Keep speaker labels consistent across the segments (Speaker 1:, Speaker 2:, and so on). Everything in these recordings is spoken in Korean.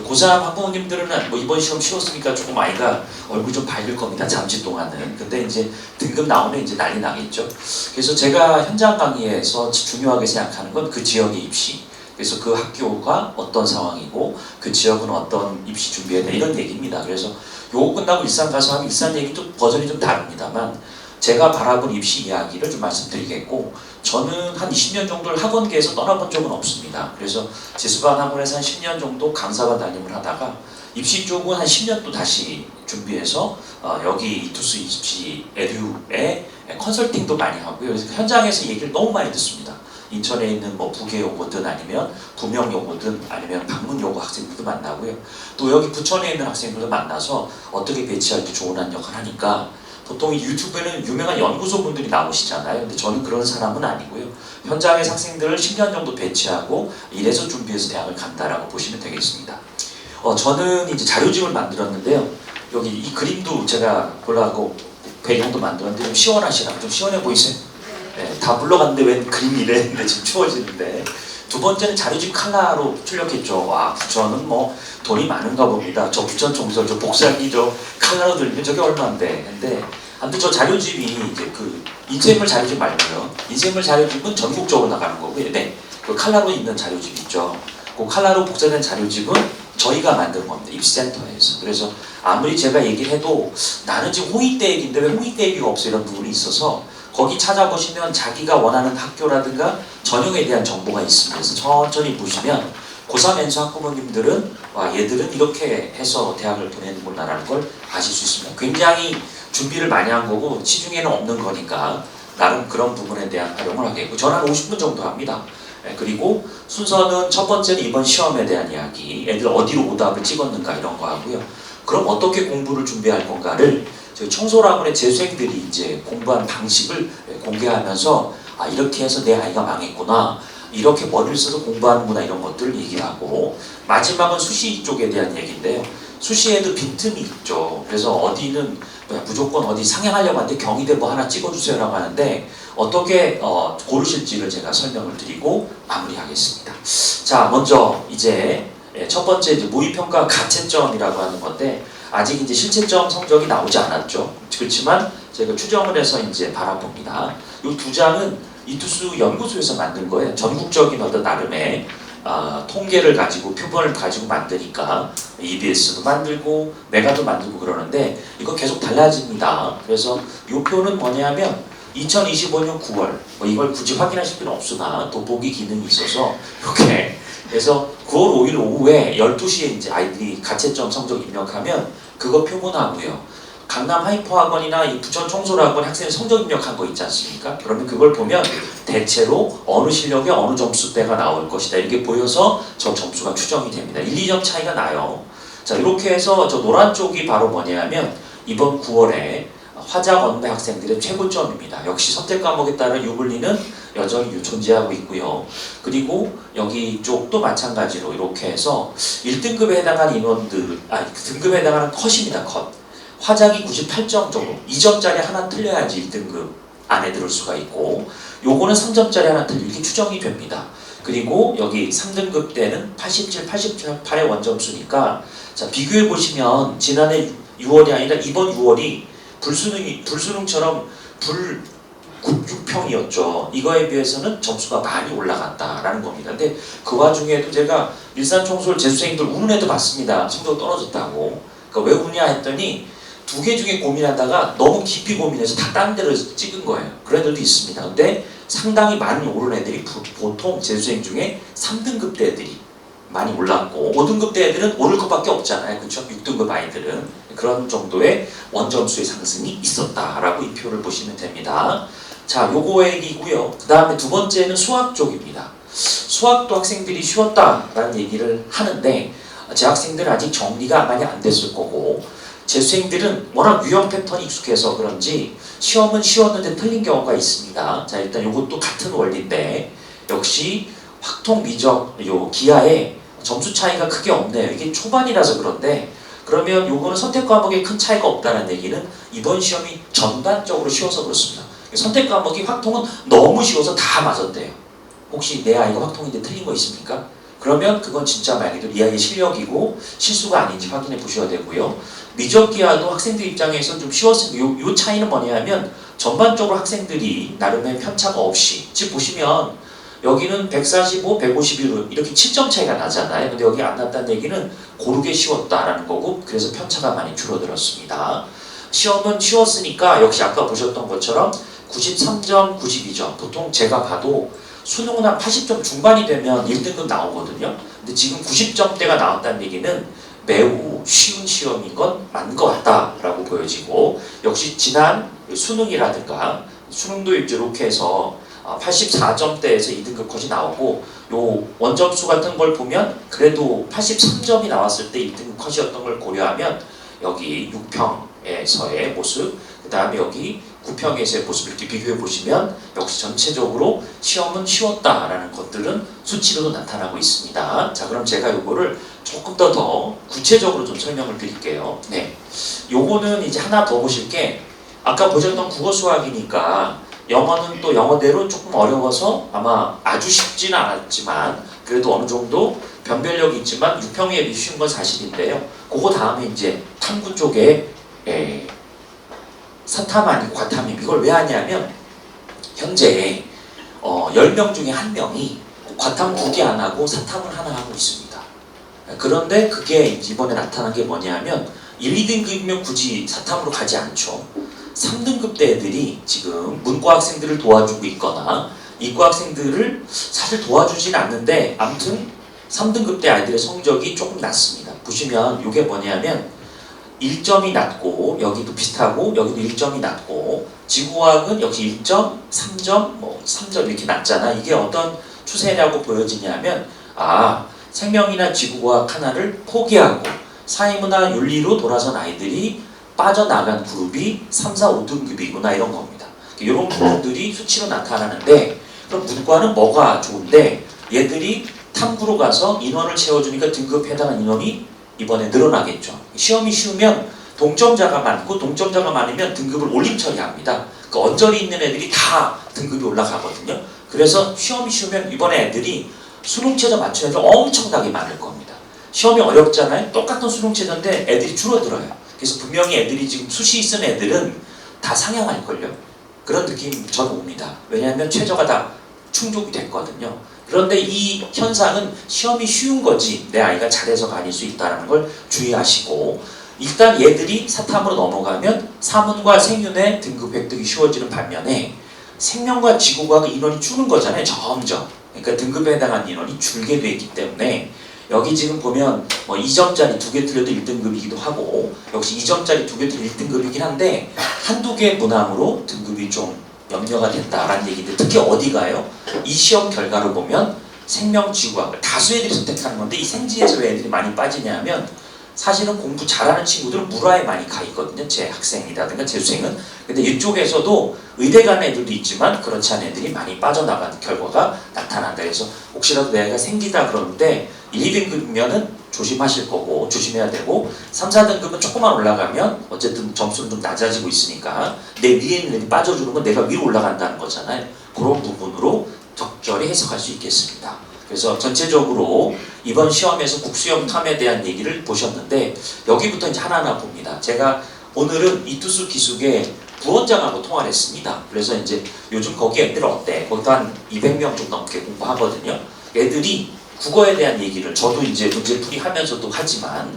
Speaker 1: 고3 학부모님들은 뭐 이번 시험 쉬웠으니까 조금 아이가 얼굴 좀 밝을 겁니다. 잠시 동안은. 근데 이제 등급 나오면 이제 난리 나겠죠. 그래서 제가 현장 강의에서 중요하게 생각하는 건 그 지역의 입시. 그래서 그 학교가 어떤 상황이고 그 지역은 어떤 입시 준비해야 돼 이런 얘기입니다. 그래서 요거 끝나고 일산 가서 하면 일산 얘기도 버전이 좀 다릅니다만 제가 바라본 입시 이야기를 좀 말씀드리겠고 저는 한 20년 정도를 학원계에서 떠나본 적은 없습니다. 그래서 재수반 학원에서 한 10년 정도 강사반 담임을 하다가 입시 쪽은 한 10년 또 다시 준비해서 여기 이투스 입시 에듀에 컨설팅도 많이 하고요. 그래서 현장에서 얘기를 너무 많이 듣습니다. 인천에 있는 뭐 부계 요고든 아니면 부명 요고든 아니면 방문 요고 학생들도 만나고요. 또 여기 부천에 있는 학생들도 만나서 어떻게 배치할지 조언하는 역할을 하니까 보통 유튜브에는 유명한 연구소 분들이 나오시잖아요. 근데 저는 그런 사람은 아니고요. 현장에서 학생들을 10년 정도 배치하고 이래서 준비해서 대학을 간다라고 보시면 되겠습니다. 저는 이제 자료집을 만들었는데요. 여기 이 그림도 제가 보려고 배경도 만들었는데 좀 시원하시라고 좀 시원해 보이세요? 네, 다 물러갔는데 웬 그림이래. 근데 지금 추워지는데. 두 번째는 자료집 칼라로 출력했죠. 와, 부천은 뭐 돈이 많은가 봅니다. 저 부천 총설, 저 복사기 저 칼라로 들면 저게 얼마인데. 근데 아무튼 저 자료집이 이제 그 인쇄물 자료집 말고요. 인쇄물 자료집은 전국적으로 나가는 거고요. 네, 그 칼라로 있는 자료집 있죠. 그 칼라로 복사된 자료집은 저희가 만든 겁니다. 입시센터에서. 그래서 아무리 제가 얘기를 해도 나는 지금 홍익대 얘기인데 왜 홍익대 얘기가 없어 이런 부분이 있어서 거기 찾아보시면 자기가 원하는 학교라든가 전형에 대한 정보가 있습니다. 그래서 천천히 보시면 고3 엔수 학부모님들은 와 얘들은 이렇게 해서 대학을 보내는구나라는 걸 아실 수 있습니다. 굉장히 준비를 많이 한 거고 시중에는 없는 거니까 나름 그런 부분에 대한 활용을 하겠고 저는 한 50분 정도 합니다. 그리고 순서는 첫 번째는 이번 시험에 대한 이야기, 애들 어디로 오답을 찍었는가 이런 거 하고요. 그럼 어떻게 공부를 준비할 건가를 저희 청소학원의 재수생들이 이제 공부한 방식을 공개하면서 아 이렇게 해서 내 아이가 망했구나 이렇게 머리를 써서 공부하는구나 이런 것들을 얘기를 하고 마지막은 수시 쪽에 대한 얘기인데요. 수시에도 빈틈이 있죠. 그래서 어디는 무조건 어디 상향하려고 하는데 경희대 뭐 하나 찍어주세요 라고 하는데 어떻게 고르실지를 제가 설명을 드리고 마무리하겠습니다. 자 먼저 이제 첫 번째 이제 모의평가 가채점이라고 하는 건데 아직 이제 실채점 성적이 나오지 않았죠. 그렇지만 제가 추정을 해서 이제 바라봅니다. 이 두 장은 이투스 연구소에서 만든 거예요. 전국적인 어떤 나름의 통계를 가지고 표본을 가지고 만드니까 EBS도 만들고 메가도 만들고 그러는데 이거 계속 달라집니다. 그래서 이 표는 뭐냐면 2025년 9월 뭐 이걸 굳이 확인하실 필요는 없으나 돋보기 기능이 있어서 이렇게 그래서 9월 5일 오후에 12시에 이제 아이들이 가채점 성적 입력하면 그거 표본하고요. 강남 하이퍼학원이나 이 부천 청소학원 학생 성적 입력한 거 있지 않습니까? 그러면 그걸 보면 대체로 어느 실력에 어느 점수대가 나올 것이다. 이렇게 보여서 저 점수가 추정이 됩니다. 1, 2점 차이가 나요. 자 이렇게 해서 저 노란 쪽이 바로 뭐냐면 이번 9월에 화작 언매 학생들의 최고점입니다. 역시 선택 과목에 따른 유불리는 여전히 존재하고 있고요. 그리고 여기 쪽도 마찬가지로 이렇게 해서 1등급에 해당하는 인원들, 등급에 해당하는 컷입니다. 컷. 화작이 98점 정도, 2점짜리 하나 틀려야지 1등급 안에 들을 수가 있고 요거는 3점짜리 하나 틀려 이렇게 추정이 됩니다. 그리고 여기 3등급 때는 87, 88의 원점수니까 자 비교해 보시면 지난해 6월이 아니라 이번 6월이 불수능처럼 6평이었죠. 이거에 비해서는 점수가 많이 올라갔다라는 겁니다. 근데 그 와중에도 제가 일산청솔 재수생들 우는 애도 봤습니다. 성적 떨어졌다고. 그러니까 왜 우냐 했더니 두 개 중에 고민하다가 너무 깊이 고민해서 다 딴 데로 찍은 거예요. 그런 애들도 있습니다. 근데 상당히 많이 오른 애들이 보통 재수생 중에 3등급 대 애들이 많이 올랐고 5등급 대 애들은 오를 것밖에 없잖아요. 그렇죠? 6등급 아이들은 그런 정도의 원점수의 상승이 있었다라고 이 표를 보시면 됩니다. 자, 요거 얘기고요. 그 다음에 두 번째는 수학 쪽입니다. 수학도 학생들이 쉬웠다라는 얘기를 하는데 제 학생들은 아직 정리가 많이 안 됐을 거고 재수생들은 워낙 유형 패턴이 익숙해서 그런지 시험은 쉬웠는데 틀린 경우가 있습니다. 자 일단 요것도 같은 원리인데 역시 확통 미적 요 기하에 점수 차이가 크게 없네요. 이게 초반이라서 그런데 그러면 요거는 선택 과목에 큰 차이가 없다는 얘기는 이번 시험이 전반적으로 쉬워서 그렇습니다. 선택 과목이 확통은 너무 쉬워서 다 맞았대요. 혹시 내 아이가 확통인데 틀린 거 있습니까? 그러면 그건 진짜 말 그대로 이 아이의 실력이고 실수가 아닌지 확인해 보셔야 되고요. 미적기하도 학생들 입장에서 좀 쉬웠으니까 요 차이는 뭐냐면 전반적으로 학생들이 나름의 편차가 없이 지금 보시면 여기는 145, 151로 이렇게 7점 차이가 나잖아요. 근데 여기 안 났다는 얘기는 고르게 쉬웠다라는 거고 그래서 편차가 많이 줄어들었습니다. 시험은 쉬웠으니까 역시 아까 보셨던 것처럼 93점, 92점 보통 제가 봐도 수능은 한 80점 중반이 되면 1등급 나오거든요. 근데 지금 90점대가 나왔다는 얘기는 매우 쉬운 시험인 건 맞는 것 같다라고 보여지고 역시 지난 수능이라든가 수능도 이렇게 해서 84점대에서 2등급 컷이 나오고 요 원점수 같은 걸 보면 그래도 83점이 나왔을 때 1등급 컷이었던 걸 고려하면 여기 6평에서의 모습 그 다음에 여기 9평에서의 모습 이렇게 비교해 보시면 역시 전체적으로 시험은 쉬웠다라는 것들은 수치로도 나타나고 있습니다. 자 그럼 제가 요거를 조금 더 구체적으로 좀 설명을 드릴게요. 네, 요거는 이제 하나 더 보실 게 아까 보셨던 국어 수학이니까 영어는 또 영어대로 조금 어려워서 아마 아주 쉽지는 않았지만 그래도 어느 정도 변별력이 있지만 6평에 비해 쉬운 건 사실인데요. 그거 다음에 이제 탐구 쪽에 사탐 아니고 과탐임 이걸 왜 하냐면 현재 10명 중에 1명이 과탐 2개 안 하고 사탐을 하나 하고 있습니다. 그런데 그게 이번에 나타난 게 뭐냐면 1, 2등급이면 굳이 사탐으로 가지 않죠. 3등급 대 애들이 지금 문과 학생들을 도와주고 있거나 이과 학생들을 사실 도와주진 않는데 아무튼 3등급 대 아이들의 성적이 조금 낮습니다. 보시면 이게 뭐냐면 1점이 낮고 여기도 비슷하고 여기도 1점이 낮고 지구과학은 역시 1점, 3점, 뭐 3점 이렇게 낮잖아. 이게 어떤 추세라고 보여지냐면 생명이나 지구과학 하나를 포기하고 사회문화 윤리로 돌아선 아이들이 빠져나간 그룹이 3, 4, 5등급이구나 이런 겁니다. 이런 부분들이 수치로 나타나는데 그럼 문과는 뭐가 좋은데 얘들이 탐구로 가서 인원을 채워주니까 등급에 해당하는 인원이 이번에 늘어나겠죠. 시험이 쉬우면 동점자가 많고 동점자가 많으면 등급을 올림 처리합니다. 그 언저리 있는 애들이 다 등급이 올라가거든요. 그래서 시험이 쉬우면 이번에 애들이 수능 최저 맞춘 애들 엄청나게 많을 겁니다. 시험이 어렵잖아요. 똑같은 수능 최저인데 애들이 줄어들어요. 그래서 분명히 애들이 지금 수시 쓴 애들은 다 상향할걸요. 그런 느낌 저는 옵니다. 왜냐하면 최저가 다 충족이 됐거든요. 그런데 이 현상은 시험이 쉬운 거지 내 아이가 잘해서 다닐 수 있다는 걸 주의하시고 일단 얘들이 사탐으로 넘어가면 사문과 생윤의 등급 획득이 쉬워지는 반면에 생명과 지구과학 인원이 주는 거잖아요. 점점. 그러니까 등급에 해당하는 인원이 줄게 돼 있기 때문에 여기 지금 보면 뭐 2점짜리 2개 틀려도 1등급이기도 하고 역시 2점짜리 2개 틀려도 1등급이긴 한데 한두 개 문항으로 등급이 좀 염려가 된다라는 얘기인데 특히 어디가요? 이 시험 결과를 보면 생명지구학을 다수 애들이 선택하는 건데 이 생지에서 왜 애들이 많이 빠지냐면 사실은 공부 잘하는 친구들은 물화에 많이 가 있거든요. 제 학생이라든가 재수생은. 근데 이쪽에서도 의대 가는 애들도 있지만 그렇지 않은 애들이 많이 빠져나가는 결과가 나타난다. 그래서 혹시라도 내가 생기다 그러는데 1, 2등급이면은 조심하실 거고 조심해야 되고 3, 4등급은 조금만 올라가면 어쨌든 점수는 좀 낮아지고 있으니까 내 위에 있는 애들이 빠져주는 건 내가 위로 올라간다는 거잖아요. 그런 부분으로 적절히 해석할 수 있겠습니다. 그래서 전체적으로 이번 시험에서 국수형 탐에 대한 얘기를 보셨는데 여기부터 이제 하나하나 봅니다. 제가 오늘은 이투수 기숙의 부원장하고 통화를 했습니다. 그래서 이제 요즘 거기 애들 어때? 거기도 한 200명 좀 넘게 공부하거든요. 애들이 국어에 대한 얘기를 저도 이제 문제풀이 하면서도 하지만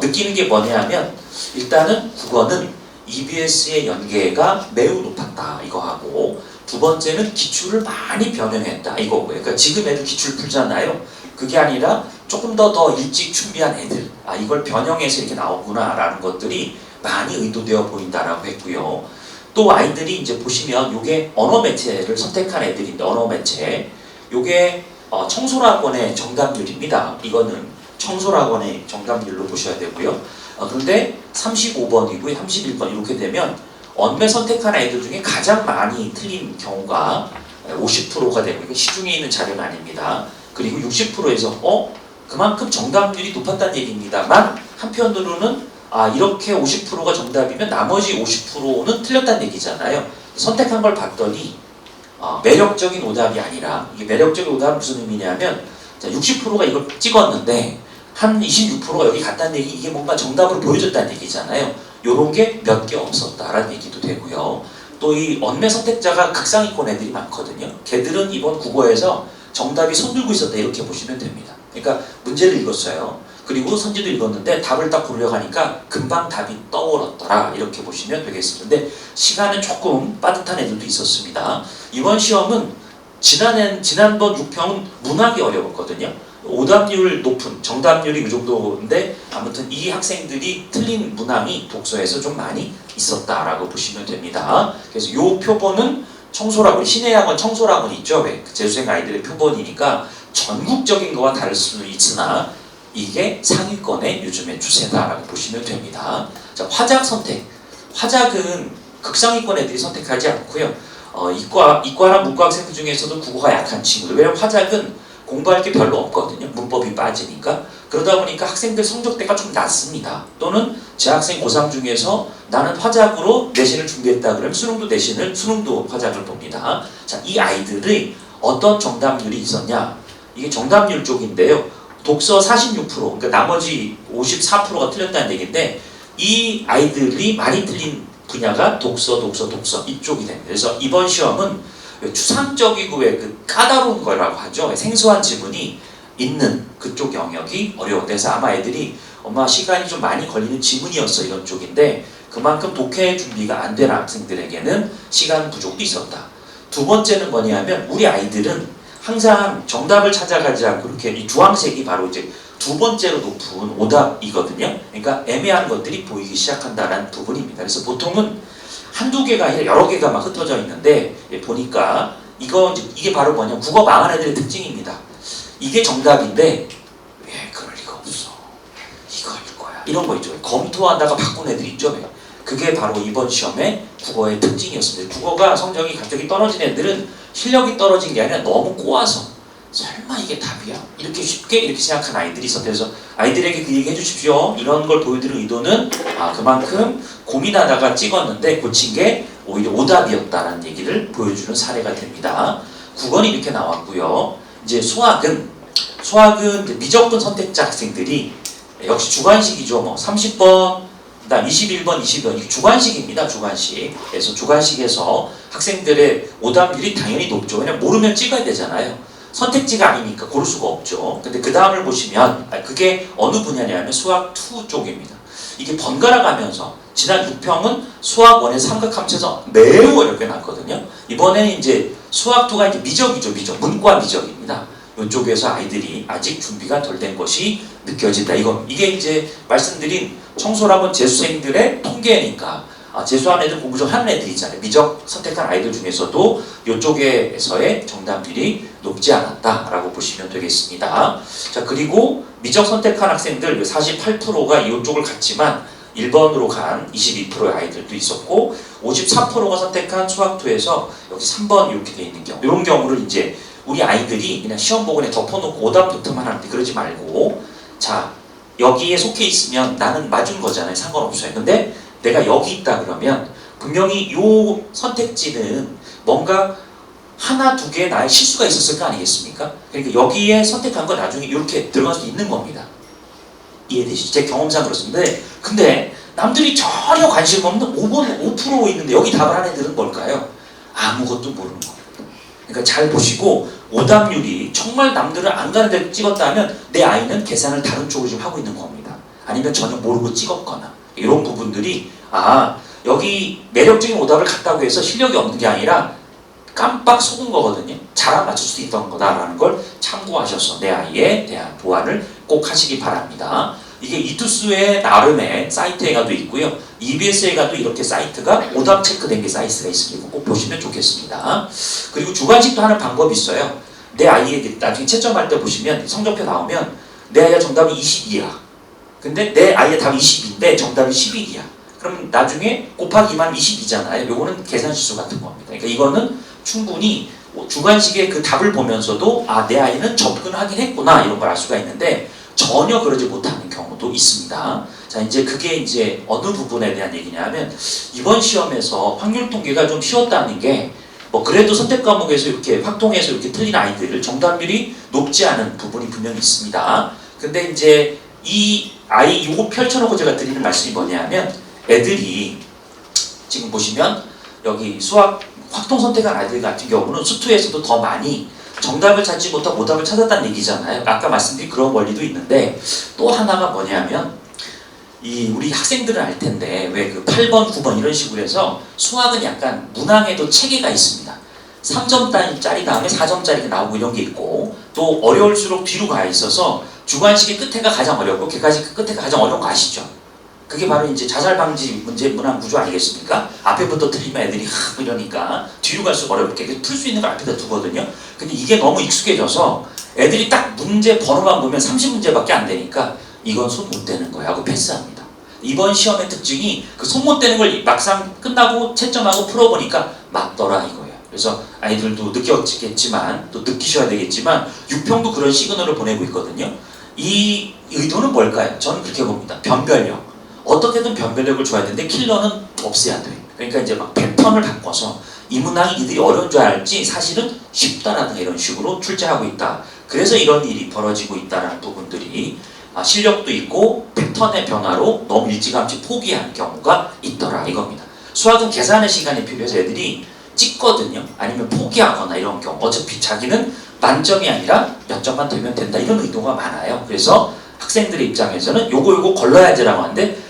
Speaker 1: 느끼는 게 뭐냐면 일단은 국어는 EBS의 연계가 매우 높았다 이거 하고 두 번째는 기출을 많이 변형했다 이거고요. 그러니까 지금 애들 기출 풀잖아요. 그게 아니라 조금 더 일찍 준비한 애들 이걸 변형해서 이렇게 나오구나 라는 것들이 많이 의도되어 보인다라고 했고요. 또 아이들이 이제 보시면 요게 언어 매체를 선택한 애들인데 언어 매체 요게 청소학원의 정답률입니다. 이거는 청소학원의 정답률로 보셔야 되고요. 그런데 35번이고요. 31번 이렇게 되면 언매 선택한 아이들 중에 가장 많이 틀린 경우가 50%가 되고 이게 시중에 있는 자료는 아닙니다. 그리고 60%에서 그만큼 정답률이 높았다는 얘기입니다만 한편으로는 이렇게 50%가 정답이면 나머지 50%는 틀렸다는 얘기잖아요. 선택한 걸 봤더니 매력적인 오답이 아니라 이게 매력적인 오답은 무슨 의미냐면 자, 60%가 이걸 찍었는데 한 26%가 여기 갔다는 얘기, 이게 뭔가 정답으로 보여줬다는 얘기잖아요. 요런 게 몇 개 없었다라는 얘기도 되고요. 또 이 언매 선택자가 극상위권 애들이 많거든요. 걔들은 이번 국어에서 정답이 손들고 있었다 이렇게 보시면 됩니다. 그러니까 문제를 읽었어요. 그리고 선지도 읽었는데 답을 딱 고르려고 하니까 금방 답이 떠오르더라 이렇게 보시면 되겠습니다. 근데 시간은 조금 빠듯한 애들도 있었습니다. 이번 시험은 지난번 6평은 문학이 어려웠거든요. 오답률 높은, 정답률이 이 정도인데 아무튼 이 학생들이 틀린 문항이 독서에서 좀 많이 있었다라고 보시면 됩니다. 그래서 요 표본은 청소라고, 신해학원 청소라고 있죠. 왜? 재수생 아이들의 표본이니까 전국적인 거와 다를 수는 있으나 이게 상위권의 요즘의 추세다라고 보시면 됩니다. 자, 화작 선택. 화작은 극상위권 애들이 선택하지 않고요. 이과나 문과 학생들 중에서도 국어가 약한 친구들. 왜냐면 화작은 공부할 게 별로 없거든요. 문법이 빠지니까. 그러다 보니까 학생들 성적대가 좀 낮습니다. 또는 재학생 고3 중에서 나는 화작으로 내신을 준비했다 그러면 수능도 화작을 봅니다. 자, 이 아이들의 어떤 정답률이 있었냐? 이게 정답률 쪽인데요. 독서 46%, 그러니까 나머지 54%가 틀렸다는 얘기인데 이 아이들이 많이 틀린 분야가 독서 이쪽이 됩니다. 그래서 이번 시험은 추상적이고 왜 그 까다로운 거라고 하죠. 생소한 지문이 있는 그쪽 영역이 어려운데, 그래서 아마 애들이 엄마 시간이 좀 많이 걸리는 지문이었어 이런 쪽인데 그만큼 독해 준비가 안 된 학생들에게는 시간 부족도 있었다. 두 번째는 뭐냐면 우리 아이들은 항상 정답을 찾아가지 않고 이렇게 이 주황색이 바로 이제 두 번째로 높은 오답이거든요. 그러니까 애매한 것들이 보이기 시작한다는 부분입니다. 그래서 보통은 한두 개가 아니라 여러 개가 막 흩어져 있는데 보니까 이게 바로 뭐냐, 국어 망한 애들의 특징입니다. 이게 정답인데 왜 그럴 리가 없어, 이거일 거야, 이런 거 있죠. 검토하다가 바꾼 애들 있죠. 그게 바로 이번 시험의 국어의 특징이었습니다. 국어가 성적이 갑자기 떨어진 애들은 실력이 떨어진 게 아니라 너무 꼬아서 설마 이게 답이야? 이렇게 쉽게 이렇게 생각한 아이들이 있었대요. 그래서 아이들에게 그 얘기 해주십시오. 이런 걸 보여드리는 의도는 그만큼 고민하다가 찍었는데 고친 게 오히려 오답이었다는 얘기를 보여주는 사례가 됩니다. 국어는 이렇게 나왔고요. 이제 수학은 이제 미적분 선택자 학생들이 역시 주관식이죠. 30번, 그다음 21번, 22번 이게 주관식입니다. 주관식. 그래서 주관식에서 학생들의 오답률이 당연히 높죠. 왜냐면 모르면 찍어야 되잖아요. 선택지가 아니니까 고를 수가 없죠. 근데 그 다음을 보시면 그게 어느 분야냐면 수학 2 쪽입니다. 이게 번갈아 가면서 지난 6평은 수학 1의 삼각함수에서 매우 어렵게 났거든요. 이번에는 이제 수학 2가 이제 미적이죠. 문과 미적입니다. 이쪽에서 아이들이 아직 준비가 덜 된 것이 느껴진다. 이게 이제 말씀드린 청소학원 재수생들의 통계니까 재수한 애들, 공부 좀 하는 애들 있잖아요. 미적 선택한 아이들 중에서도 이쪽에서의 정답률이 높지 않았다라고 보시면 되겠습니다. 자, 그리고 미적 선택한 학생들 48%가 이쪽을 갔지만 1번으로 간 22%의 아이들도 있었고 54%가 선택한 수학2에서 여기 3번 이렇게 돼 있는 경우, 이런 경우를 이제 우리 아이들이 그냥 시험 보고에 덮어놓고 오답부터만 하는데 그러지 말고, 자, 여기에 속해 있으면 나는 맞은 거잖아요. 상관없어요. 근데 내가 여기 있다 그러면 분명히 요 선택지는 뭔가 하나 두 개 나의 실수가 있었을 거 아니겠습니까? 그러니까 여기에 선택한 거 나중에 이렇게 들어갈 수 있는 겁니다. 이해되시죠? 제 경험상 그렇습니다. 근데 남들이 전혀 관심 없는 5% 있는데 여기 답을 한 애들은 뭘까요? 아무것도 모르는 겁니다. 그러니까 잘 보시고 오답률이 정말 남들은 안 가는 데를 찍었다면 내 아이는 계산을 다른 쪽으로 좀 하고 있는 겁니다. 아니면 전혀 모르고 찍었거나 이런 부분들이 여기 매력적인 오답을 갔다고 해서 실력이 없는 게 아니라 깜빡 속은 거거든요. 잘 안 맞출 수 있던 거다라는 걸 참고하셔서 내 아이에 대한 보완을 꼭 하시기 바랍니다. 이게 이투스의 나름의 사이트에 가도 있고요. EBS에 가도 이렇게 사이트가 오답 체크된 게 사이트가 있으니까 꼭 보시면 좋겠습니다. 그리고 주관식도 하는 방법이 있어요. 내 아이에게 나중에 채점할 때 보시면 성적표 나오면 내 아이가 정답이 22야. 근데 내 아이의 답이 22인데 정답이 11이야. 그럼 나중에 곱하기 2만 22잖아요. 요거는 계산 실수 같은 겁니다. 그러니까 이거는 충분히 주관식의 그 답을 보면서도 내 아이는 접근하긴 했구나 이런 걸 알 수가 있는데 전혀 그러지 못하는 경우도 있습니다. 자, 이제 그게 이제 어느 부분에 대한 얘기냐면 이번 시험에서 확률 통계가 좀 쉬웠다는 게 그래도 선택 과목에서 이렇게 확통해서 이렇게 틀린 아이들 정답률이 높지 않은 부분이 분명히 있습니다. 근데 이제 이 아이 요거 펼쳐놓고 제가 드리는 말씀이 뭐냐면 애들이 지금 보시면 여기 수학 확통 선택한 아이들 같은 경우는 수투에서도 더 많이 정답을 찾지 못하고 오답을 찾았다는 얘기잖아요. 아까 말씀드린 그런 원리도 있는데 또 하나가 뭐냐면 이 우리 학생들은 알 텐데 왜 그 8번, 9번 이런 식으로 해서 수학은 약간 문항에도 체계가 있습니다. 3점짜리 다음에 4점짜리가 나오고 이런 게 있고 또 어려울수록 뒤로 가 있어서 주관식의 끝에가 가장 어렵고 객관식 끝에가 가장 어려운 거 아시죠? 그게 바로 이제 자살 방지 문제 문항 구조 아니겠습니까? 앞에부터 틀리면 애들이 이러니까 뒤로 갈수록 어렵게 풀 수 있는 걸 앞에다 두거든요. 근데 이게 너무 익숙해져서 애들이 딱 문제 번호만 보면 30문제밖에 안 되니까 이건 손 못 대는 거야 하고 패스합니다. 이번 시험의 특징이 그 손 못 대는 걸 막상 끝나고 채점하고 풀어보니까 맞더라 이거예요. 그래서 아이들도 느꼈겠지만 또 느끼셔야 되겠지만 유평도 그런 시그널을 보내고 있거든요. 이 의도는 뭘까요? 저는 그렇게 봅니다. 변별력. 어떻게든 변별력을 줘야 되는데 킬러는 없애야 돼. 그러니까 이제 막 패턴을 바꿔서 이 문항이 이들이 어려운 줄 알지 사실은 쉽다라든가 이런 식으로 출제하고 있다. 그래서 이런 일이 벌어지고 있다는 부분들이 실력도 있고 패턴의 변화로 너무 일찌감치 포기한 경우가 있더라 이겁니다. 수학은 계산의 시간이 필요해서 애들이 찍거든요. 아니면 포기하거나 이런 경우. 어차피 자기는 만점이 아니라 몇 점만 되면 된다 이런 의도가 많아요. 그래서 학생들의 입장에서는 요거 걸러야지라고 하는데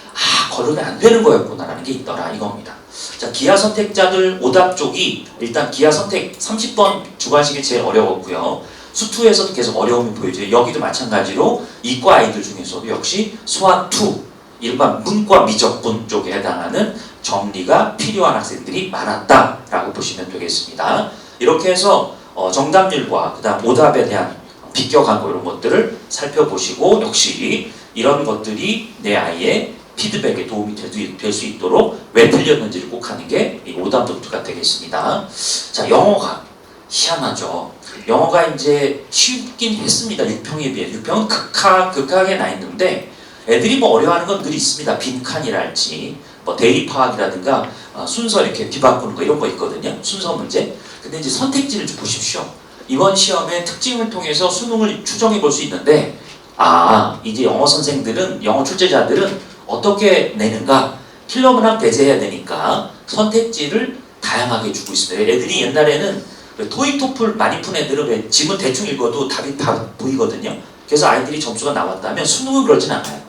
Speaker 1: 걸르면 안 되는 거였구나라는 게 있더라 이겁니다. 자, 기하 선택자들 오답 쪽이 일단 기하 선택 30번 주관식이 제일 어려웠고요. 수투에서도 계속 어려움이 보여져요. 여기도 마찬가지로 이과 아이들 중에서도 역시 수학2 일반 문과 미적분 쪽에 해당하는 정리가 필요한 학생들이 많았다라고 보시면 되겠습니다. 이렇게 해서 정답률과 그 다음 오답에 대한 비껴가고 이런 것들을 살펴보시고 역시 이런 것들이 내 아이의 피드백에 도움이 될 수 있도록 왜 틀렸는지를 꼭 하는 게 이 오답 노트가 되겠습니다. 자, 영어가 희한하죠. 영어가 이제 쉽긴 했습니다. 6평에 비해. 6평은 극하게 나 있는데 애들이 뭐 어려워하는 건 늘 있습니다. 빈칸이랄지 뭐 대입 파악이라든가 순서 이렇게 뒤바꾸는 거 이런 거 있거든요. 순서 문제. 근데 이제 선택지를 좀 보십시오. 이번 시험의 특징을 통해서 수능을 추정해 볼 수 있는데 이제 영어 선생들은 영어 출제자들은 어떻게 내는가? 킬러 문항 배제해야 되니까 선택지를 다양하게 주고 있습니다. 애들이 옛날에는 토익 토플 많이 푼 애들은 왜 지문 대충 읽어도 답이 다 보이거든요. 그래서 아이들이 점수가 나왔다면 수능은 그러진 않아요.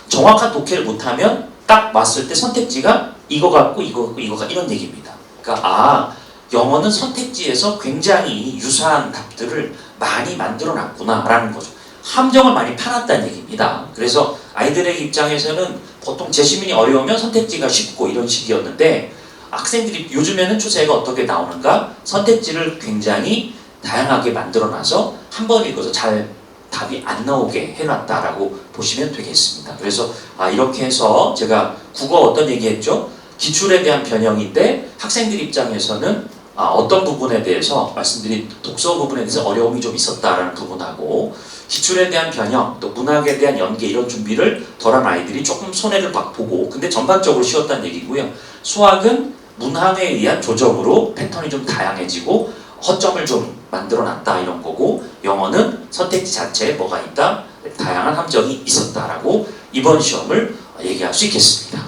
Speaker 1: 정확한 독해를 못하면 딱 왔을 때 선택지가 이거 같고 이거가 이런 얘기입니다. 그러니까 영어는 선택지에서 굉장히 유사한 답들을 많이 만들어 놨구나라는 거죠. 함정을 많이 파놨다는 얘기입니다. 그래서 아이들의 입장에서는 보통 재시민이 어려우면 선택지가 쉽고 이런 식이었는데 학생들이 요즘에는 추세가 어떻게 나오는가? 선택지를 굉장히 다양하게 만들어놔서 한 번 읽어서 잘 답이 안 나오게 해놨다라고 보시면 되겠습니다. 그래서 이렇게 해서 제가 국어 어떤 얘기했죠? 기출에 대한 변형인데 학생들 입장에서는 어떤 부분에 대해서 말씀드린 독서 부분에 대해서 어려움이 좀 있었다라는 부분하고 기출에 대한 변형, 또 문학에 대한 연계 이런 준비를 덜한 아이들이 조금 손해를 보고 근데 전반적으로 쉬웠다는 얘기고요. 수학은 문항에 의한 조정으로 패턴이 좀 다양해지고 허점을 좀 만들어놨다 이런 거고 영어는 선택지 자체에 뭐가 있다? 다양한 함정이 있었다라고 이번 시험을 얘기할 수 있겠습니다.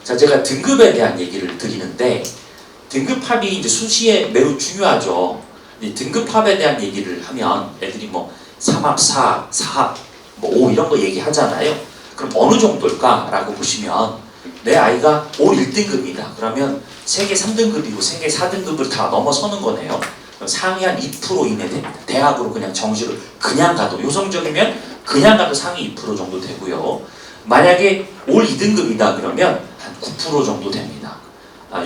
Speaker 1: 자, 제가 등급에 대한 얘기를 드리는데 등급합이 이제 수시에 매우 중요하죠. 등급합에 대한 얘기를 하면 애들이 뭐 3합, 4합, 4합, 뭐 5 이런 거 얘기하잖아요. 그럼 어느 정도일까라고 보시면 내 아이가 올 1등급이다. 그러면 세계 3등급이고 세계 4등급을 다 넘어서는 거네요. 상위 한 2% 이내 됩니다. 대학으로 그냥 정시로 그냥 가도 요 성적이면 그냥 가도 상위 2% 정도 되고요. 만약에 올 2등급이다 그러면 한 9% 정도 됩니다.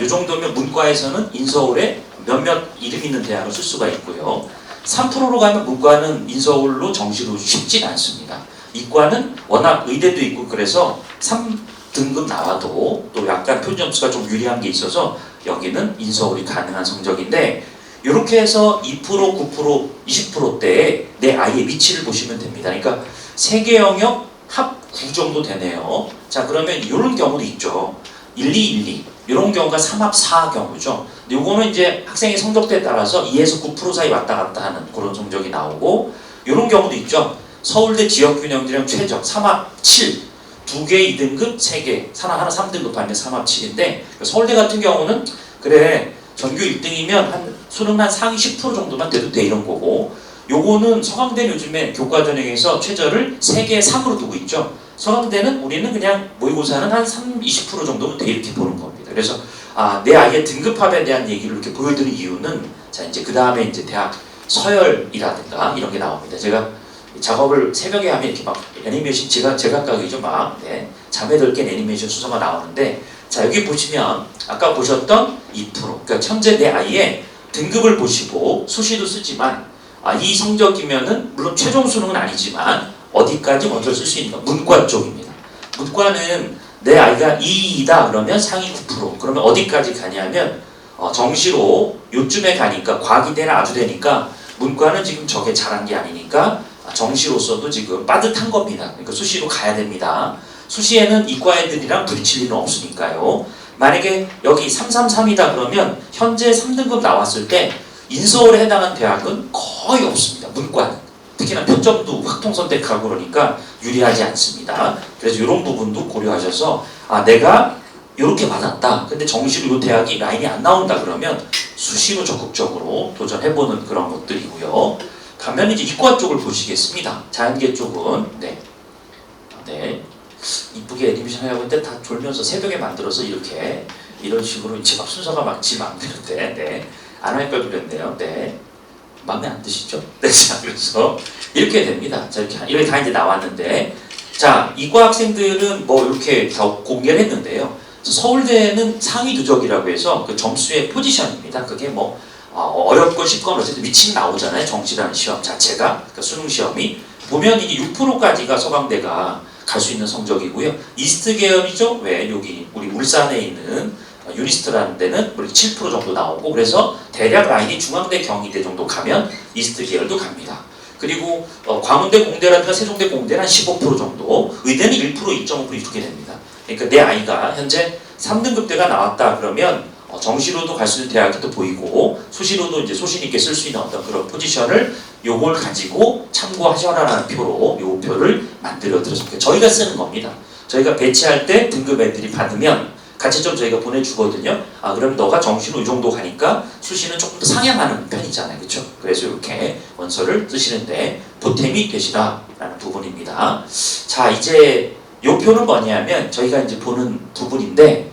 Speaker 1: 이 정도면 문과에서는 인서울에 몇몇 이름 있는 대학을 쓸 수가 있고요. 3%로 가면 문과는 인서울로 정시로 쉽진 않습니다. 이과는 워낙 의대도 있고 그래서 3등급 나와도 또 약간 표준점수가 좀 유리한 게 있어서 여기는 인서울이 가능한 성적인데 이렇게 해서 2%, 9%, 20%대에 내 아이의 위치를 보시면 됩니다. 그러니까 세계 영역 합 9 정도 되네요. 자, 그러면 이런 경우도 있죠. 1, 2, 1, 2 이런 경우가 3합 4 경우죠. 요거는 이제 학생의 성적대에 따라서 2에서 9% 사이 왔다 갔다 하는 그런 성적이 나오고 이런 경우도 있죠. 서울대 지역균형지령 최저 3합 7, 2개 2등급, 3개, 하나 3등급 하면 3합 7인데 서울대 같은 경우는 그래 전교 1등이면 한 수능 한 상위 10% 정도만 돼도 돼 이런 거고, 요거는 서강대는 요즘에 교과 전형에서 최저를 3개 3으로 두고 있죠. 서강대는 우리는 그냥 모의고사는 한 20% 정도면 돼 이렇게 보는 겁니다. 그래서 내 아이의 등급합에 대한 얘기를 이렇게 보여드린 이유는 자 이제 그 다음에 이제 대학 서열이라든가 이런 게 나옵니다. 제가 작업을 새벽에 하면 이렇게 막 애니메이션 제각각이죠 막 잠에 들 깬 애니메이션 순서가 나오는데, 자 여기 보시면 아까 보셨던 2%, 그러니까 현재 내 아이의 등급을 보시고 수시도 쓰지만 이 성적이면은 물론 최종 수능은 아니지만 어디까지 먼저 쓸 수 있는 가 문과 쪽입니다. 문과는 내 아이가 2이다 그러면 상위 9%, 그러면 어디까지 가냐면 정시로 요쯤에 가니까 과기대나 아주대니까 문과는 지금 저게 잘한 게 아니니까 정시로서도 지금 빠듯한 겁니다. 그러니까 수시로 가야 됩니다. 수시에는 이과 애들이랑 부딪힐 일은 없으니까요. 만약에 여기 333이다 그러면 현재 3등급 나왔을 때 인서울에 해당한 대학은 거의 없습니다. 문과는. 특히나 표점도 확통 선택하고 그러니까 유리하지 않습니다. 그래서 이런 부분도 고려하셔서 내가 이렇게 받았다. 근데 정시로 이 대학이 라인이 안 나온다 그러면 수시로 적극적으로 도전해보는 그런 것들이고요. 반면에 이제 이과 쪽을 보시겠습니다. 자연계 쪽은 이쁘게 애니메이션 하려고 했는데 다 졸면서 새벽에 만들어서 이런 식으로 이제 막 순서가 막 지 마음대로 안 할 걸 그랬네요. 마음에 안 드시죠? 자, 그래서 이렇게 됩니다. 자, 이렇게 다 이제 나왔는데, 자, 이과 학생들은 뭐 이렇게 다 공개를 했는데요. 서울대는 상위 누적이라고 해서 그 점수의 포지션입니다. 그게 뭐 어렵건 쉽건 어쨌든 위치는 나오잖아요. 정시라는 시험 자체가, 그러니까 수능 시험이 보면 이게 6%까지가 서강대가 갈 수 있는 성적이고요. 이스트 계열이죠. 왜 여기 우리 울산에 있는 유니스트라는 데는 7% 정도 나오고, 그래서 대략 라인이 중앙대, 경희대 정도 가면 이스트 계열도 갑니다. 그리고 광운대, 공대라든가 세종대, 공대는 한 15% 정도, 의대는 1%, 2.5% 이렇게 됩니다. 그러니까 내 아이가 현재 3등급대가 나왔다 그러면 정시로도 갈 수 있는 대학이 또 보이고 수시로도 이제 소신 있게 쓸 수 있는 어떤 그런 포지션을 요걸 가지고 참고하셔라라는 표로 요 표를 만들어 드렸습니다. 저희가 쓰는 겁니다. 저희가 배치할 때 등급 애들이 받으면 같이 좀 저희가 보내주거든요. 그럼 너가 정시로 이 정도 가니까 수시는 조금 더 상향하는 편이잖아요. 그렇죠? 그래서 이렇게 원서를 쓰시는데 보탬이 되시라라는 부분입니다. 자, 이제 요 표는 뭐냐면 저희가 이제 보는 부분인데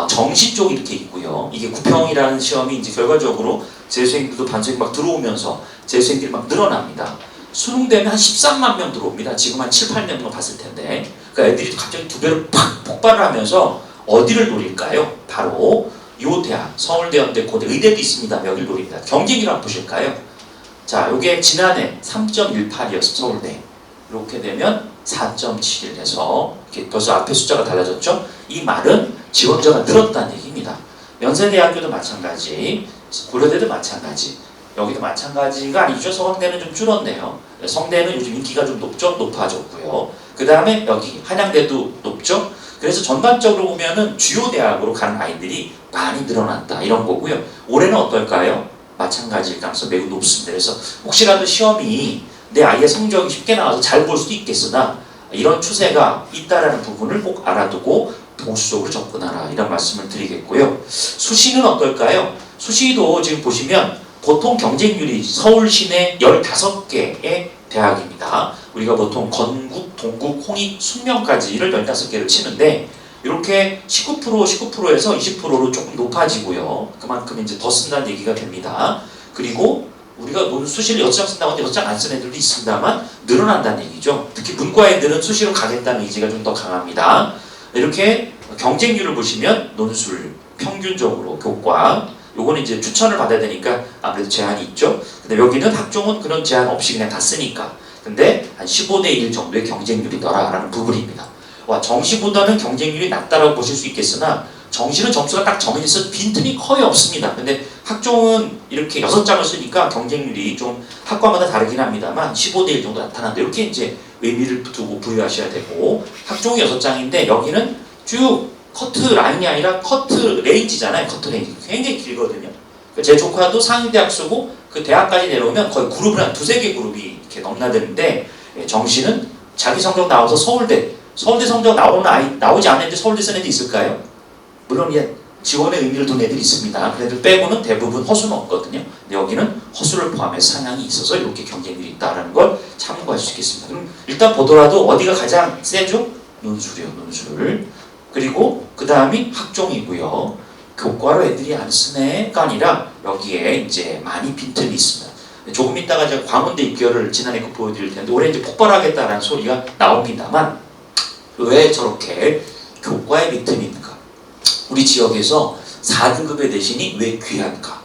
Speaker 1: 정시 쪽이 이렇게 있고요. 이게 구평이라는 시험이 이제 결과적으로 재수생들도 반수생 막 들어오면서 재수생들이 막 늘어납니다. 수능 되면 한 13만 명 들어옵니다. 지금 한 7, 8년 봤을 텐데. 그러니까 애들이 갑자기 두 배로 팍 폭발을 하면서 어디를 노릴까요? 바로 요 대학, 서울대, 연대, 고대, 의대도 있습니다. 여기를 노립니다. 경쟁률 한번 보실까요? 자, 요게 지난해 3.18이었어 서울대. 이렇게 되면 4.71 해서 이렇게 벌써 앞에 숫자가 달라졌죠? 이 말은 지원자가 늘었다는 얘기입니다. 연세대학교도 마찬가지, 고려대도 마찬가지, 여기도 마찬가지가 아니죠. 서강대는 좀 줄었네요. 성대는 요즘 인기가 좀 높아졌고요. 그 다음에 여기 한양대도 높죠. 그래서 전반적으로 보면은 주요 대학으로 가는 아이들이 많이 늘어났다 이런 거고요. 올해는 어떨까요? 마찬가지일 가능성이 매우 높습니다. 그래서 혹시라도 시험이 내 아이의 성적이 쉽게 나와서 잘 볼 수도 있겠으나 이런 추세가 있다라는 부분을 꼭 알아두고 보수적으로 접근하라 이런 말씀을 드리겠고요. 수시는 어떨까요? 수시도 지금 보시면 보통 경쟁률이 서울 시내 15개의 대학입니다. 우리가 보통 건국, 동국, 홍익, 숙명까지를 15개를 치는데 이렇게 19%에서 20%로 조금 높아지고요. 그만큼 이제 더 쓴다는 얘기가 됩니다. 그리고 우리가 수시를 6장 쓴다고 하는데 6장 안 쓴 애들도 있습니다만 늘어난다는 얘기죠. 특히 문과 애들은 수시로 가겠다는 의지가 좀 더 강합니다. 이렇게 경쟁률을 보시면 논술, 평균적으로 교과, 요거는 이제 추천을 받아야 되니까 아무래도 제한이 있죠. 근데 여기는 학종은 그런 제한 없이 그냥 다 쓰니까. 근데 한 15대 1 정도의 경쟁률이더라라는 부분입니다. 정시보다는 경쟁률이 낮다라고 보실 수 있겠으나 정시는 점수가 딱 정해져서 빈틈이 거의 없습니다. 근데 학종은 이렇게 6장을 쓰니까 경쟁률이 좀 학과마다 다르긴 합니다만 15대 1 정도 나타난다. 이렇게 이제 의미를 두고 부여하셔야 되고, 학종이 6장인데 여기는 쭉 커트 라인이 아니라 커트 레인지잖아요. 커트 레인지 굉장히 길거든요. 제 조카도 상위대학 쓰고 그 그 대학까지 내려오면 거의 그룹을 한 두세 개 그룹이 이렇게 넘나드는데 정시는 자기 성적 나와서 서울대 성적 나오지 않는 애들 서울대 쓴 애들 있을까요? 물론 지원의 의미를 둔 애들이 있습니다. 그 애들 빼고는 대부분 허수는 없거든요. 근데 여기는 허수를 포함해서 상향이 있어서 이렇게 경쟁률이 있다는 걸 참고할 수 있겠습니다. 그럼 일단 보더라도 어디가 가장 세죠? 논술이요, 논술. 그리고 그 다음이 학종이고요. 교과로 애들이 안 쓰네가 아니라 여기에 이제 많이 빈틈이 있습니다. 조금 있다가 제가 광운대 입결을 지난해 거 보여드릴 텐데 올해 이제 폭발하겠다라는 소리가 나옵니다만 왜 저렇게 교과에 빈틈이 있는가? 우리 지역에서 4등급의 대신이 왜 귀한가?